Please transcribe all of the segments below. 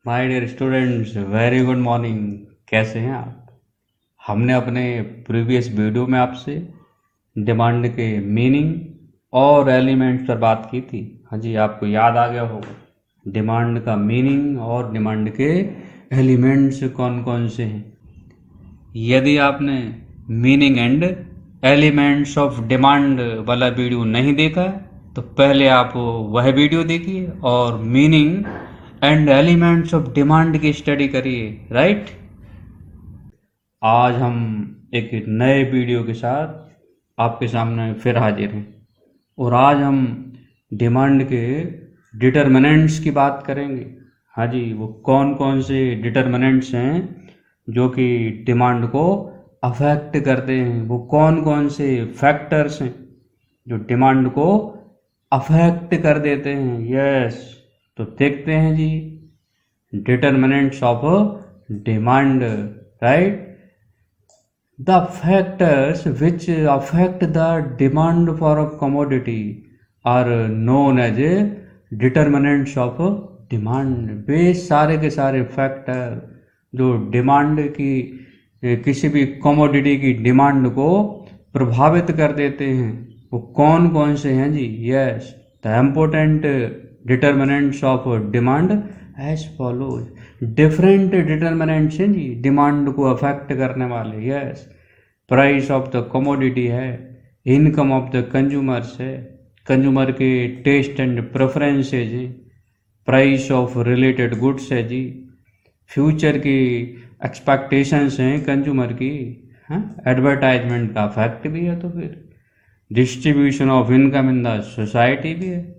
My dear students, very good morning. कैसे हैं आप? हमने अपने प्रीवियस वीडियो में आपसे डिमांड के मीनिंग और एलिमेंट्स पर बात की थी। हाँ जी, आपको याद आ गया होगा डिमांड का मीनिंग और डिमांड के एलिमेंट्स कौन कौन से हैं। यदि आपने meaning and elements of demand वाला वीडियो नहीं देखा है तो पहले आप वह वीडियो देखिए और meaning and elements of demand की स्टडी करिए। राइट, आज हम एक नए वीडियो के साथ आपके सामने फिर हाजिर हैं और आज हम डिमांड के डिटरमिनेंट्स की बात करेंगे। हाँ जी, वो कौन कौन से डिटरमिनेंट्स हैं जो कि डिमांड को अफेक्ट करते हैं, वो कौन कौन से फैक्टर्स हैं जो डिमांड को अफेक्ट कर देते हैं। यस, तो देखते हैं जी determinants of demand. Right, the factors which affect the demand for a commodity are known as a determinants of demand। वे सारे के सारे फैक्टर जो डिमांड की किसी भी कमोडिटी की डिमांड को प्रभावित कर देते हैं वो कौन कौन से हैं जी। Yes, the important determinants of demand as follows. Different determinants हैं जी डिमांड को अफेक्ट करने वाले। Yes, price of the commodity है, इनकम ऑफ द कंज्यूमर्स है, कंज्यूमर के टेस्ट एंड प्रेफरेंस है जी, प्राइस ऑफ रिलेटेड गुड्स है जी, फ्यूचर की एक्सपेक्टेशंस हैं कंज्यूमर की, हाँ, एडवर्टाइजमेंट का फैक्ट भी है, तो फिर distribution of income in the society भी है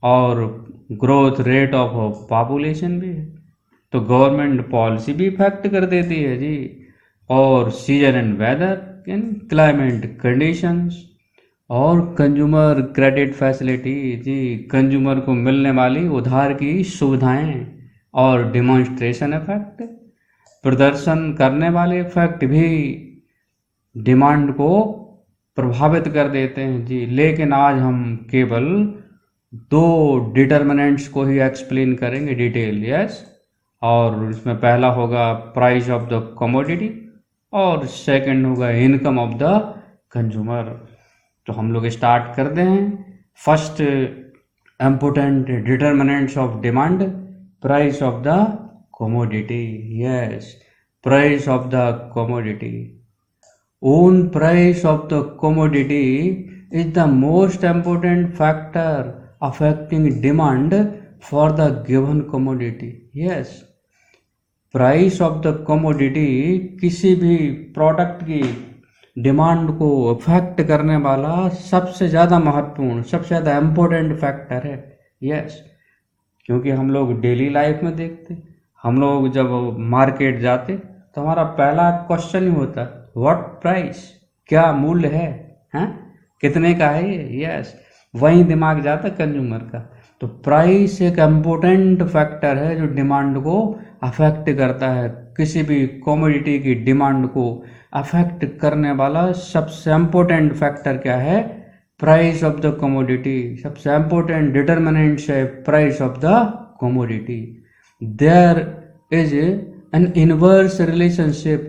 और ग्रोथ रेट ऑफ पॉपुलेशन भी है। तो गवर्नमेंट पॉलिसी भी इफेक्ट कर देती है जी, और season and weather and climate conditions और कंज्यूमर क्रेडिट फैसिलिटी जी, कंज्यूमर को मिलने वाली उधार की सुविधाएं और डिमॉन्स्ट्रेशन इफेक्ट, प्रदर्शन करने वाले इफेक्ट भी डिमांड को प्रभावित कर देते हैं जी। लेकिन आज हम केवल दो डिटरमिनेंट्स को ही एक्सप्लेन करेंगे डिटेल। यस, और इसमें पहला होगा प्राइस ऑफ द कमोडिटी और सेकंड होगा इनकम ऑफ द कंज्यूमर। तो हम लोग स्टार्ट करते हैं। First important determinants of demand, price of the commodity. Yes, price of the commodity. Own price of the commodity is the most important factor affecting demand for the given commodity। Yes, price of the commodity किसी भी product की demand को affect करने वाला सबसे ज़्यादा महत्वपूर्ण, सबसे ज़्यादा इम्पोर्टेंट फैक्टर है। यस, क्योंकि हम लोग डेली लाइफ में देखते, हम लोग जब मार्केट जाते तो हमारा पहला क्वेश्चन ही होता व्हाट प्राइस, क्या मूल्य है, हैं, कितने का है ये। यस, वही दिमाग जाता कंज्यूमर का। तो प्राइस एक इम्पोर्टेंट फैक्टर है जो डिमांड को अफेक्ट करता है। किसी भी कमोडिटी की डिमांड को अफेक्ट करने वाला सबसे इम्पोर्टेंट फैक्टर क्या है? Price of the commodity. सबसे इम्पोर्टेंट डिटरमिनेंट्स है price of the commodity. There is an inverse relationship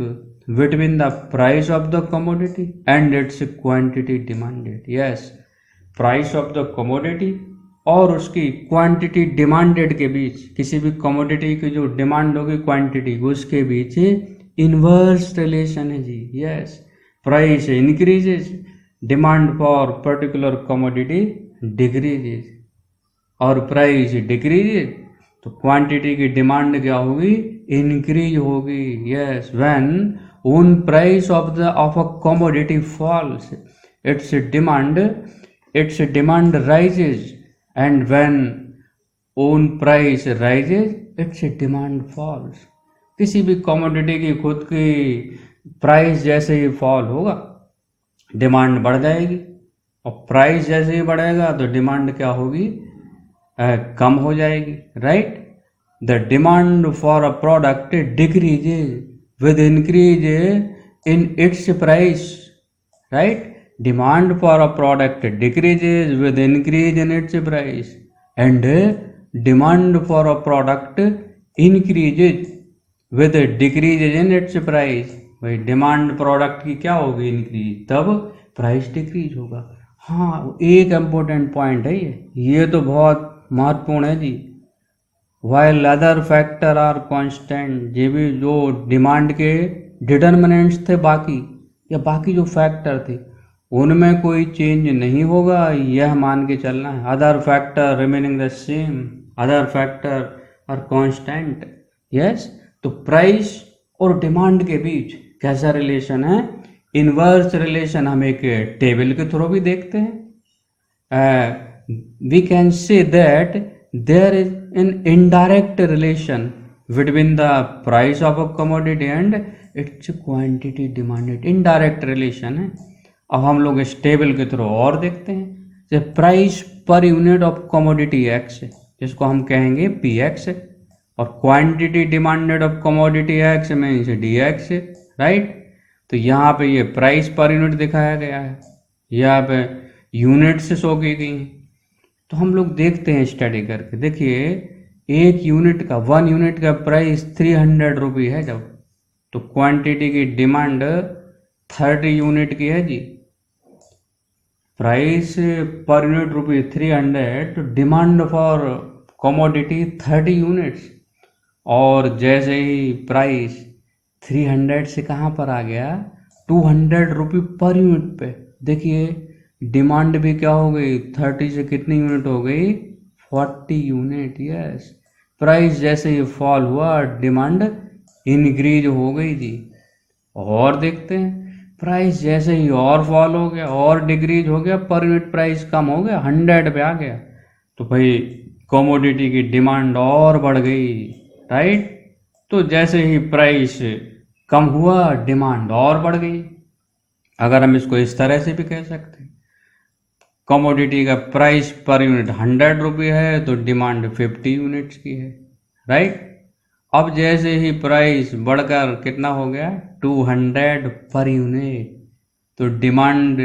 between the price of the commodity and its quantity demanded। yes, price of the commodity और उसकी quantity demanded के बीच, किसी भी commodity की जो demand होगी क्वांटिटी उसके बीच इनवर्स रिलेशन है जी। Yes, price increases, demand for particular commodity decreases, और प्राइस डिक्रीजेज तो क्वांटिटी की डिमांड क्या होगी? इंक्रीज होगी। Yes, when own price of a commodity falls, its demand rises, and when own price rises its demand falls। किसी भी commodity की खुद की प्राइस जैसे ही फॉल होगा डिमांड बढ़ जाएगी, और प्राइस जैसे ही बढ़ेगा तो डिमांड क्या होगी? कम हो जाएगी। Right, the demand for a product decreases with increase in its price। right, demand for a product decreases with increase in its price, and demand for a product increases with decreases in its price. भाई demand product की क्या होगी, increase, तब price decrease होगा। हाँ, एक important point है ये तो बहुत महत्वपूर्ण है जी। While other factor are constant, ये भी जो डिमांड के डिटर्मिनेंट्स थे बाकी, या बाकी जो फैक्टर थे उनमें कोई चेंज नहीं होगा, यह मान के चलना है। Other factor remaining the same, other factor are constant, yes. तो प्राइस और डिमांड के बीच कैसा रिलेशन है, इनवर्स रिलेशन हम एक टेबल के थ्रू भी देखते हैं। We can say that there is an indirect relation between the price of a commodity and its quantity demanded। indirect relation है। अब हम लोग इस टेबल के थ्रू और देखते हैं, जैसे price per unit of commodity x, जिसको हम कहेंगे पी एक्स, और quantity demanded of commodity x means D x, right. तो यहाँ पे ये प्राइस पर यूनिट दिखाया गया है, यहाँ पे यूनिट से शो की गई है। तो हम लोग देखते हैं स्टडी करके, देखिए एक यूनिट का, 1 यूनिट का प्राइस 300 रुपये है जब, तो क्वांटिटी की डिमांड 30 यूनिट की है जी। प्राइस पर यूनिट रुपये 300, तो डिमांड फॉर कमोडिटी 30 यूनिट्स। और जैसे ही प्राइस 300 से कहाँ पर आ गया, 200 रुपये पर यूनिट पे, देखिए डिमांड भी क्या हो गई, 30 से कितनी यूनिट हो गई, 40 यूनिट, यस। प्राइस जैसे ही फॉल हुआ डिमांड इंक्रीज हो गई जी। और देखते हैं प्राइस जैसे ही और फॉल हो गया और डिक्रीज हो गया, पर यूनिट प्राइस कम हो गया, 100 पे आ गया, तो भाई कमोडिटी की डिमांड और बढ़ गई, राइट। तो जैसे ही प्राइस कम हुआ डिमांड और बढ़ गई। अगर हम इसको इस तरह से भी कह सकते हैं, कमोडिटी का प्राइस पर यूनिट 100 रुपये है तो डिमांड 50 यूनिट्स की है, राइट। अब जैसे ही प्राइस बढ़कर कितना हो गया, 200 पर यूनिट, तो डिमांड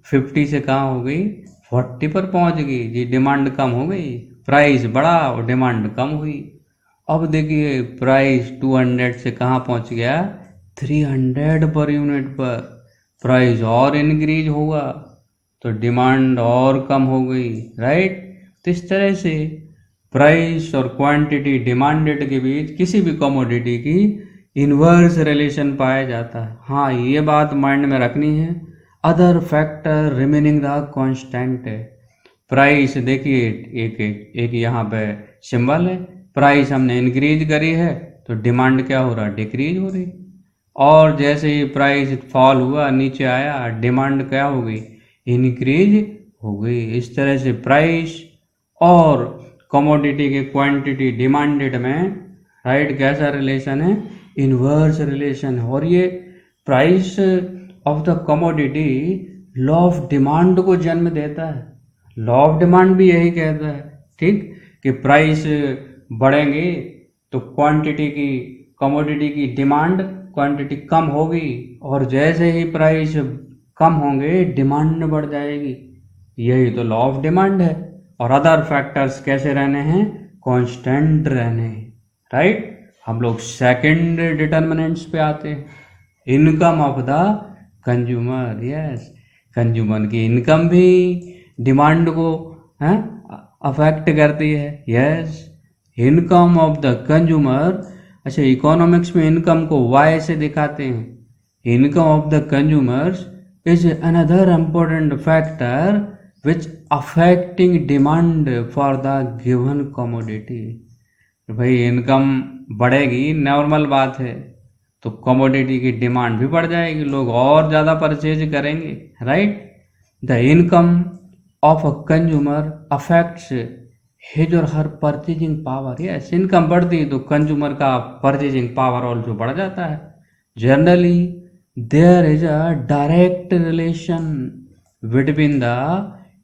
50 से कहाँ हो गई, 40 पर पहुंच गई जी। डिमांड कम हो गई, प्राइस बढ़ा और डिमांड कम हुई। अब देखिए प्राइस 200 से कहाँ पहुंच गया, 300 पर यूनिट पर, प्राइस और इंक्रीज हुआ तो डिमांड और कम हो गई, राइट। तो इस तरह से प्राइस और क्वांटिटी डिमांडेड के बीच किसी भी कमोडिटी की इन्वर्स रिलेशन पाया जाता है। हाँ, ये बात माइंड में रखनी है, other factor remaining the constant है। प्राइस देखिए एक यहाँ पे सिंबल है, प्राइस हमने इंक्रीज करी है तो डिमांड क्या हो रहा, डिक्रीज हो रही। और जैसे ही प्राइस फॉल हुआ, नीचे आया, डिमांड क्या हो गई, इंक्रीज हो गई। इस तरह से प्राइस और कमोडिटी के क्वांटिटी डिमांडेड में, राइट, कैसा रिलेशन है, इनवर्स रिलेशन है। और ये price of the commodity law of demand को जन्म देता है। लॉ ऑफ डिमांड भी यही कहता है, ठीक, कि प्राइस बढ़ेंगे तो क्वांटिटी की, कमोडिटी की डिमांड, क्वांटिटी कम होगी, और जैसे ही प्राइस कम होंगे डिमांड बढ़ जाएगी। यही तो लॉ ऑफ डिमांड है। और अदर फैक्टर्स कैसे रहने हैं, कांस्टेंट रहने हैं, राइट। हम लोग सेकंड डिटर्मिनेंट्स पे आते हैं, income of the consumer, yes. Consumer की इनकम भी डिमांड को अफेक्ट करती है, yes. Income of the consumer, अच्छा इकोनॉमिक्स में इनकम को वाई से दिखाते हैं। Income of the consumers is another important factor which affecting demand for the given commodity। भाई इनकम बढ़ेगी, नॉर्मल बात है, तो कमोडिटी की डिमांड भी बढ़ जाएगी, लोग और ज़्यादा परचेज करेंगे, right. The income of a consumer affects his और हर परचेजिंग पावर। यस, इनकम बढ़ती तो कंज्यूमर का परचेजिंग पावर ऑल्सो बढ़ जाता है। Generally there is a direct relation between the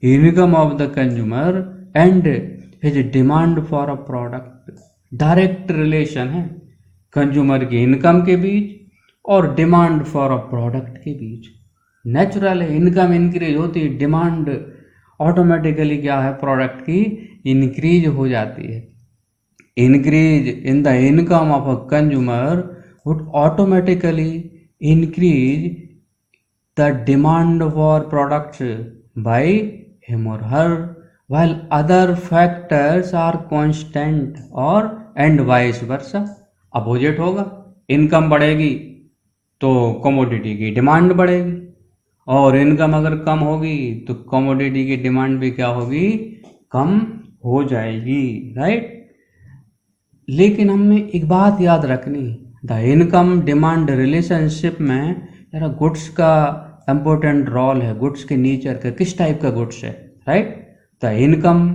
income of the consumer and his demand for a product। Direct relation है consumer की income के बीच और डिमांड फॉर अ प्रोडक्ट के बीच। नेचुरल है, इनकम इंक्रीज होती है, डिमांड ऑटोमेटिकली क्या है, प्रोडक्ट की इंक्रीज हो जाती है। increase in the income of a consumer would automatically increase the demand for products by him or her, while other factors are constant or and vice versa. Opposite होगा, income बढ़ेगी तो commodity की demand बढ़ेगी, और income अगर कम होगी तो commodity की डिमांड भी क्या होगी, कम हो जाएगी, राइट। लेकिन हमें एक बात याद रखनी, द इनकम डिमांड रिलेशनशिप में यार गुड्स का इम्पोर्टेंट रोल है, गुड्स के नेचर का, किस टाइप का गुड्स है, right. The income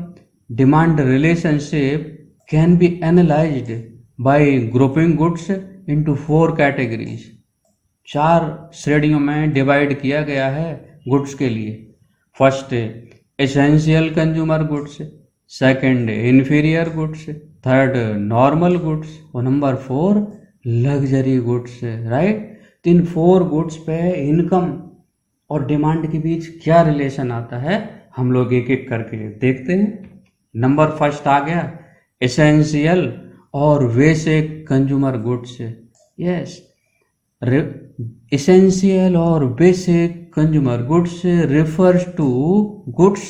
demand relationship can be analysed bye grouping goods into 4 categories. 4 श्रेणियों में डिवाइड किया गया है गुड्स के लिए। First essential consumer goods, second inferior goods, third normal goods, और नंबर 4 लग्जरी गुड्स, राइट। तो इन 4 गुड्स पे इनकम और डिमांड के बीच क्या रिलेशन आता है, हम लोग एक एक करके देखते हैं। नंबर फर्स्ट आ गया एसेंशियल और basic consumer goods. Yes, essential or basic consumer goods refers to goods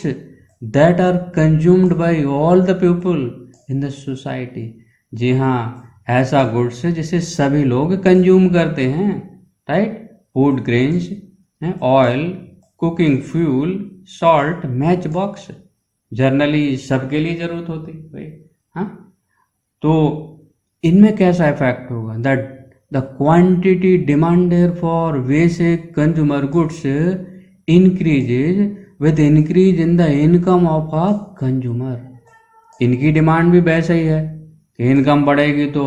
that are consumed by all the people in the society। जी हाँ, ऐसा गुड्स है जिसे सभी लोग कंज्यूम करते हैं, right. Food grains, oil, cooking fuel, salt, match box, generally सबके लिए जरूरत होती है भाई, हाँ। तो इनमें कैसा इफेक्ट होगा, that the quantity demanded for basic consumer goods increases with increase in the income of a consumer। इनकी डिमांड भी वैसा ही है कि इनकम बढ़ेगी तो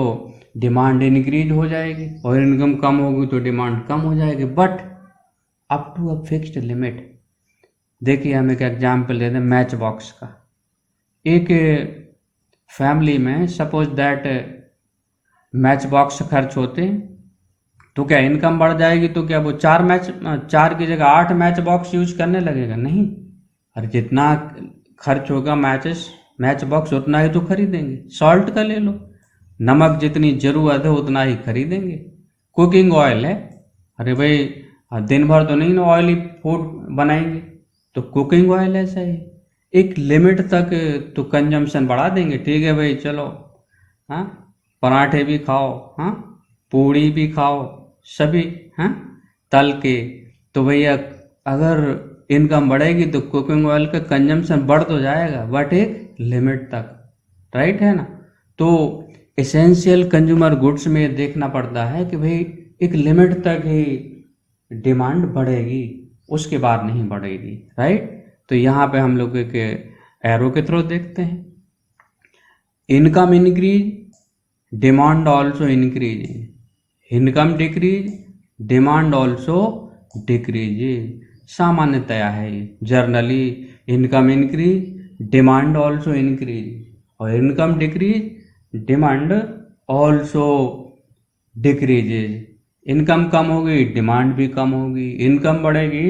डिमांड इंक्रीज हो जाएगी, और इनकम कम होगी तो डिमांड कम हो जाएगी, but up to a fixed limit. देखिए हम एक एग्जाम्पल देते हैं मैच बॉक्स का। एक फैमिली में सपोज दैट मैच बॉक्स खर्च होते हैं, तो क्या इनकम बढ़ जाएगी तो क्या वो 4 की जगह 8 मैच बॉक्स यूज करने लगेगा? नहीं। और जितना खर्च होगा मैच बॉक्स उतना ही तो खरीदेंगे। सॉल्ट का ले लो, नमक जितनी जरूरत है उतना ही खरीदेंगे। कुकिंग ऑयल है, अरे भाई दिन भर तो नहीं ना ऑयली फूड बनाएंगे, तो कुकिंग ऑयल ऐसा ही एक लिमिट तक तो कंजम्पशन बढ़ा देंगे। ठीक है भाई, चलो हाँ पराठे भी खाओ, हाँ पूड़ी भी खाओ, सभी हाँ तल के, तो भैया अगर इनकम बढ़ेगी तो कुकिंग ऑयल का कंजम्पशन बढ़ तो जाएगा, बट एक लिमिट तक, राइट है ना। तो एसेंशियल कंज्यूमर गुड्स में देखना पड़ता है कि भाई एक लिमिट तक ही डिमांड बढ़ेगी, उसके बाद नहीं बढ़ेगी, राइट। तो यहाँ पे हम लोग एक एरो के थ्रू देखते हैं, income increase, demand also increase, income decrease, demand also decrease. सामान्यतया है ये, generally income increase, demand also increase, और income decrease, demand also decreases. Income कम होगी डिमांड भी कम होगी, इनकम बढ़ेगी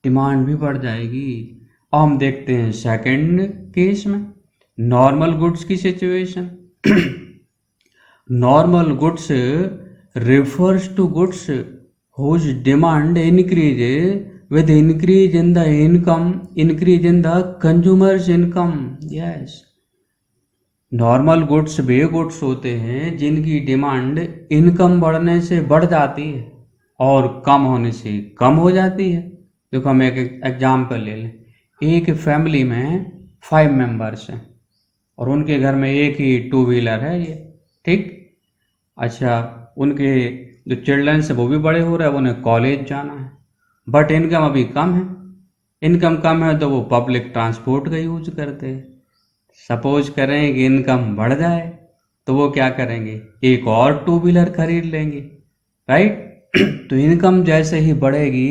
डिमांड भी बढ़ जाएगी। अब हम देखते हैं सेकंड केस में नॉर्मल गुड्स की situation. Normal goods refers to goods whose demand increases with increase in the income, increase in the consumer's income। yes, normal goods way goods होते हैं जिनकी डिमांड इनकम बढ़ने से बढ़ जाती है और कम होने से कम हो जाती है। देखो हम एक एग्जाम्पल ले लें, एक फैमिली में 5 मेंबर्स हैं और उनके घर में एक ही 2 व्हीलर है ये, ठीक। अच्छा, उनके जो चिल्ड्रंस है वो भी बड़े हो रहे हैं, उन्हें कॉलेज जाना है, बट इनकम अभी कम है। इनकम कम है तो वो पब्लिक ट्रांसपोर्ट का यूज करते हैं। सपोज करें कि इनकम बढ़ जाए तो वो क्या करेंगे, एक और 2 व्हीलर खरीद लेंगे, राइट। तो इनकम जैसे ही बढ़ेगी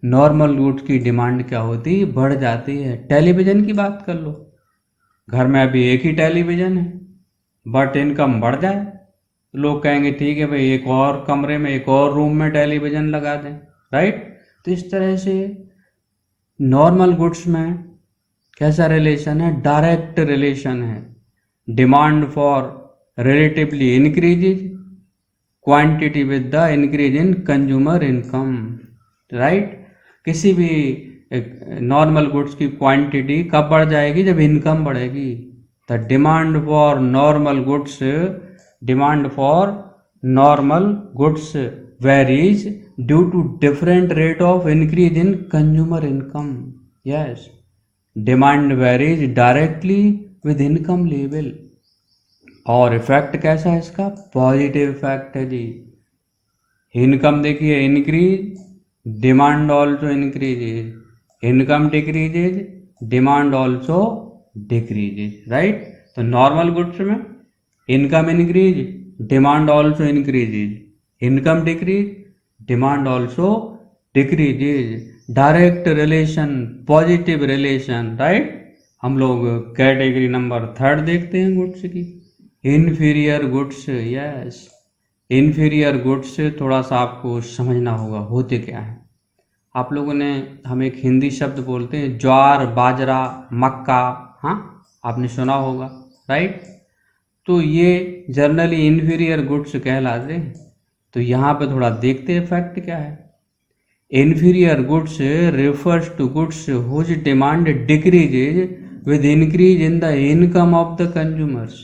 नॉर्मल गुड्स की डिमांड क्या होती, बढ़ जाती है। टेलीविजन की बात कर लो, घर में अभी एक ही टेलीविजन है, बट इनकम बढ़ जाए लोग कहेंगे ठीक है भाई एक और कमरे में, एक और रूम में टेलीविजन लगा दें, राइट। तो इस तरह से नॉर्मल गुड्स में कैसा रिलेशन है, डायरेक्ट रिलेशन है। Demand for relatively increases quantity with the increase in consumer income, right? किसी भी नॉर्मल गुड्स की क्वांटिटी कब बढ़ जाएगी? जब इनकम बढ़ेगी। The demand for normal goods varies due to different rate of increase in consumer income. Yes, demand varies directly with income level. और effect कैसा है इसका? पॉजिटिव इफेक्ट है जी। इनकम देखिए increase, demand also increases, income decreases, demand also decreases, right? तो normal goods में income increase, demand also increases, income decrease, demand also decreases. Direct relation, positive relation, right? हम लोग कैटेगरी नंबर 3 देखते हैं goods की, inferior goods. Yes, inferior goods थोड़ा सा आपको समझना होगा होते क्या है। आप लोगों ने, हम एक हिंदी शब्द बोलते हैं ज्वार, बाजरा, मक्का, हाँ आपने सुना होगा, राइट? तो ये जनरली इन्फीरियर गुड्स कहलाते हैं। तो यहाँ पे थोड़ा देखते हैं फैक्ट क्या है। Inferior goods refers to goods whose demand decreases with increase in the income of the consumers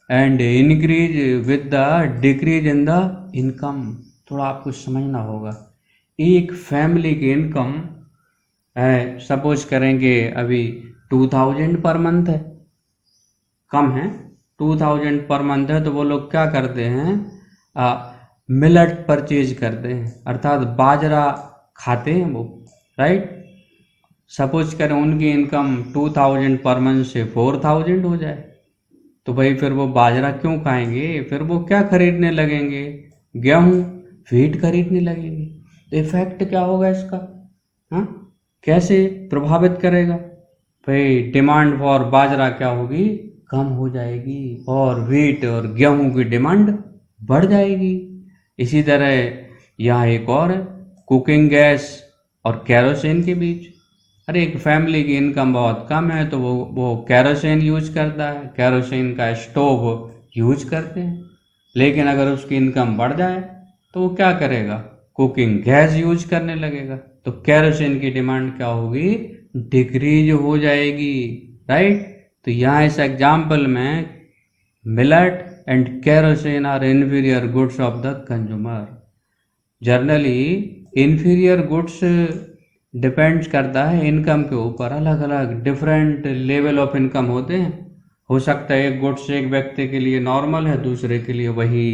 and increase with the decrease in the income। थोड़ा आपको समझना होगा। एक फैमिली की इनकम सपोज करेंगे अभी 2000 पर मंथ है, कम है, 2000 पर मंथ है, तो वो लोग क्या करते हैं, मिलेट परचेज करते हैं, अर्थात बाजरा खाते हैं वो, राइट? सपोज करें उनकी इनकम 2000 पर मंथ से 4000 हो जाए, तो भाई फिर वो बाजरा क्यों खाएंगे? फिर वो क्या खरीदने लगेंगे? गेहूं, व्हीट खरीदने लगेंगे। तो इफेक्ट क्या होगा इसका? हाँ, कैसे प्रभावित करेगा? भाई डिमांड फॉर बाजरा क्या होगी? कम हो जाएगी, और व्हीट और गेहूं की डिमांड बढ़ जाएगी। इसी तरह यहाँ एक और है, कुकिंग गैस और कैरोसिन के बीच। अरे एक फैमिली की इनकम बहुत कम है तो वो कैरोसिन यूज करता है, कैरोसिन का स्टोव यूज करते हैं। लेकिन अगर उसकी इनकम बढ़ जाए तो वो क्या करेगा? कुकिंग गैस यूज करने लगेगा। तो कैरोसिन की डिमांड क्या होगी? डिक्रीज हो जाएगी, राइट? तो यहाँ इस एग्जाम्पल में millet and kerosene are inferior goods of the consumer. Generally inferior goods depends करता है इनकम के ऊपर। अलग अलग डिफरेंट लेवल ऑफ इनकम होते हैं। हो सकता है एक गुड्स एक व्यक्ति के लिए नॉर्मल है, दूसरे के लिए वही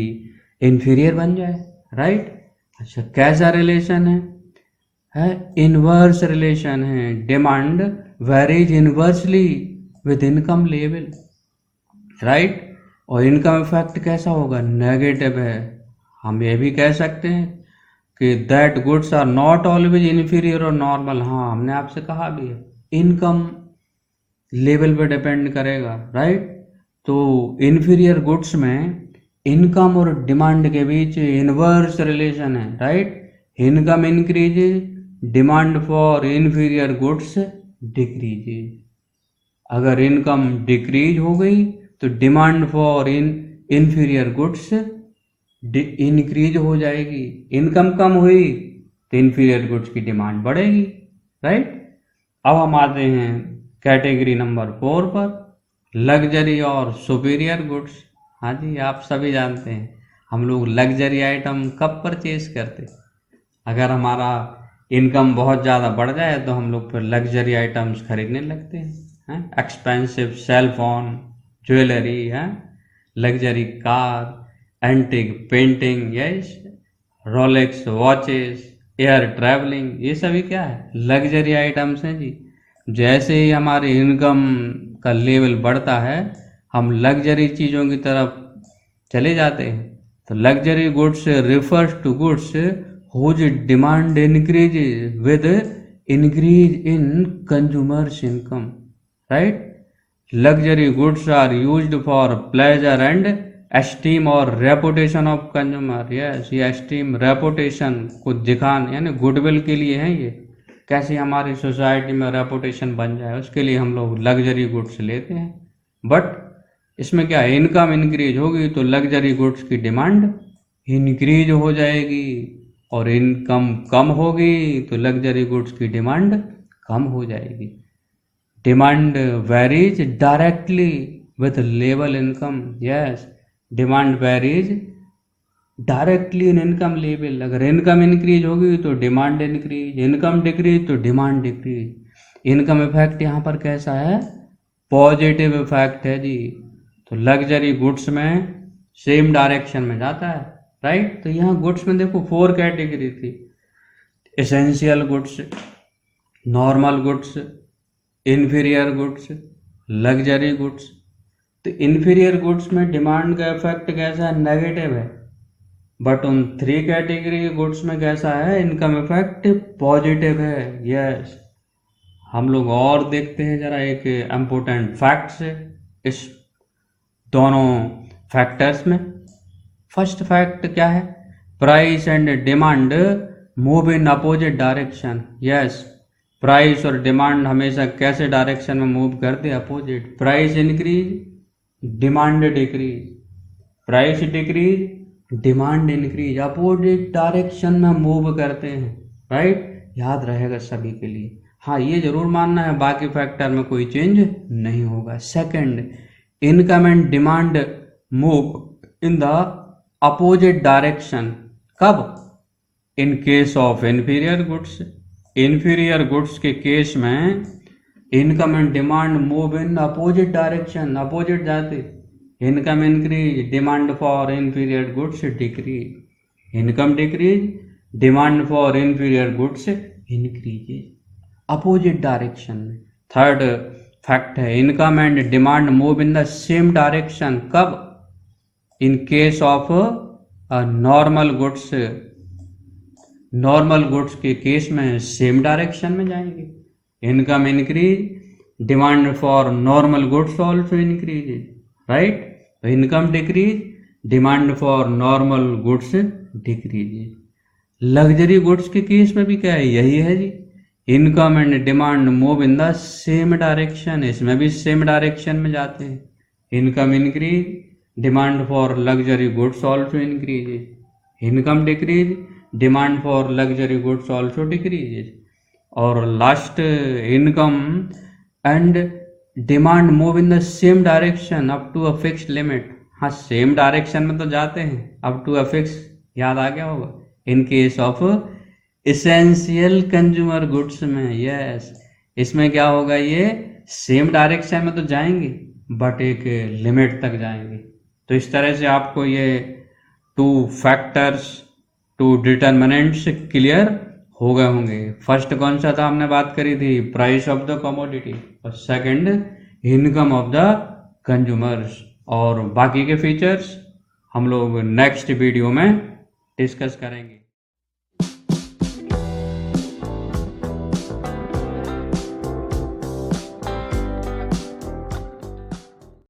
इन्फीरियर बन जाए, राइट? अच्छा, कैसा रिलेशन है इनवर्स रिलेशन है। Demand varies inversely with income level, right? और इनकम इफेक्ट कैसा होगा? नेगेटिव है। हम ये भी कह सकते हैं कि that goods are not always inferior और नॉर्मल। हाँ, हमने आपसे कहा भी है, इनकम लेवल पे डिपेंड करेगा, राइट? तो इन्फीरियर गुड्स में इनकम और डिमांड के बीच इनवर्स रिलेशन है, right? Income increases, demand for inferior goods decreases. अगर इनकम डिक्रीज हो गई तो demand for inferior goods increase हो जाएगी। इनकम कम हुई तो इन्फीरियर गुड्स की डिमांड बढ़ेगी, राइट? अब हम आते हैं कैटेगरी नंबर 4 पर, लग्जरी और सुपीरियर गुड्स। हाँ जी, आप सभी जानते हैं हम लोग लग्जरी आइटम कब परचेज करते? अगर हमारा इनकम बहुत ज़्यादा बढ़ जाए तो हम लोग फिर लग्जरी आइटम्स खरीदने लगते हैं। एक्सपेंसिव सेल फोन, ज्वेलरी है, luxury car, antique painting, yes, Rolex watches, air travelling, ये सभी क्या है? लग्जरी आइटम्स हैं जी। जैसे ही हमारी इनकम का लेवल बढ़ता है हम लग्जरी चीज़ों की तरफ चले जाते हैं। तो luxury goods refers to goods whose demand increase with increase in consumers income, right? Luxury goods are used for pleasure and esteem और रेपुटेशन ऑफ कंज्यूमर। यस, ये एस्टीम रेपुटेशन को दिखाने यानी गुडविल के लिए है। ये कैसे हमारी सोसाइटी में रेपुटेशन बन जाए उसके लिए हम लोग लग्जरी गुड्स लेते हैं। बट इसमें क्या है, इनकम इंक्रीज होगी तो लग्जरी गुड्स की डिमांड इंक्रीज हो जाएगी, और इनकम कम होगी तो लग्जरी गुड्स की डिमांड कम हो जाएगी। Demand varies directly with level income. Yes, demand varies directly in income level. अगर इनकम इंक्रीज होगी तो डिमांड इंक्रीज, इनकम डिक्रीज तो डिमांड डिक्रीज। इनकम इफेक्ट यहाँ पर कैसा है, पॉजिटिव इफेक्ट है जी। तो लग्जरी गुड्स में सेम डायरेक्शन में जाता है, राइट। तो यहाँ गुड्स में देखो 4 कैटेगरी थी, essential goods, normal goods, inferior goods, luxury goods. तो इन्फीरियर गुड्स में डिमांड का इफेक्ट कैसा है, नेगेटिव है, बट उन 3 कैटेगरी के गुड्स में कैसा है, इनकम इफेक्ट पॉजिटिव है। यस, हम लोग और देखते हैं जरा एक इम्पोर्टेंट फैक्ट्स इस दोनों फैक्टर्स में। फर्स्ट फैक्ट क्या है, price and demand move in opposite direction. Yes, price और डिमांड हमेशा कैसे डायरेक्शन में मूव करते हैं, opposite. Price increase, demand decrease, price decrease, demand increase, opposite direction में मूव करते हैं, राइट। याद रहेगा सभी के लिए। हाँ, ये जरूर मानना है बाकी फैक्टर में कोई चेंज नहीं होगा। Second, income and demand move in the opposite direction. कब, in case of inferior goods. Inferior goods के केस में income and demand move in opposite direction, opposite जाते। Income increase, demand for inferior goods decrease, income decrease, demand for inferior goods increase, opposite direction में। Third fact है, income and demand move in the same direction. कब, in case of normal goods. Normal goods के case में same direction में जाएंगे। Income increase, demand for normal goods also increase, right. तो income decrease, demand for normal goods decrease. Luxury goods के case में भी क्या है, यही है जी। Income and demand move in the same direction, इसमें भी सेम डायरेक्शन में जाते हैं। Income increase, demand for luxury goods also increase, income decrease, demand for luxury goods also decrease. और last, income and demand move in the same direction up to a fixed limit. हाँ, same direction में तो जाते हैं up to a fix, याद आ गया होगा। इन case of essential consumer goods में, यस, इसमें क्या होगा, ये सेम डायरेक्शन में तो जाएंगे बट एक लिमिट तक जाएंगे। तो इस तरह से आपको ये 2 फैक्टर्स, 2 डिटरमिनेंट्स क्लियर हो गए होंगे। फर्स्ट कौन सा था, हमने बात करी थी प्राइस ऑफ द कमोडिटी, और second income of the consumers. और बाकी के फीचर्स हम लोग नेक्स्ट वीडियो में डिस्कस करेंगे।